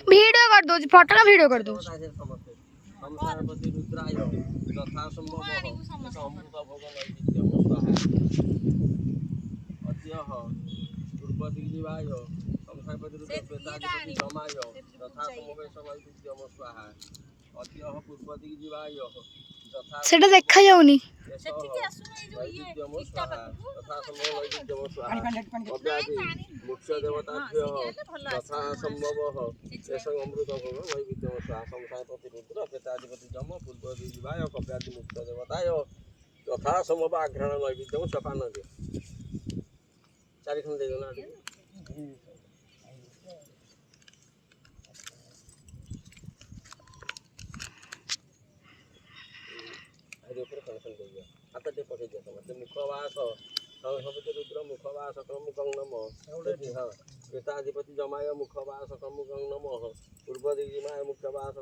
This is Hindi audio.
वीडियो कर दो फोटो का वीडियो कर दो संसारपति रुद्राय तथा संभव अमृत भोग अद्यः पूर्वदिग्जीवाय संसारपति रुद्राधिपति जमाय तथा समवेश वैविध्यम स्वाहा अद्यः पूर्वदिग्जीवाय सेटा देखा जाउनी मुख्य देवता तथा संभव अमृत भोग वैविध्यम स्वाहा संसारपति रुद्र प्रेताधिपति जम पूर्वदिग्जीवाय कव्यादि मुख्य देवताय तथा संभव आघ्राण वैविध्यम सपान चारि खंड देना हाथ टे पठे दिया समझते मुखवास संसपति रुद्र मुखवास क्रमुकं नम हाँ प्रेताधिपति जमाय मुखवास क्रमुकं नम पूर्वदिग्जीवाय मुखवास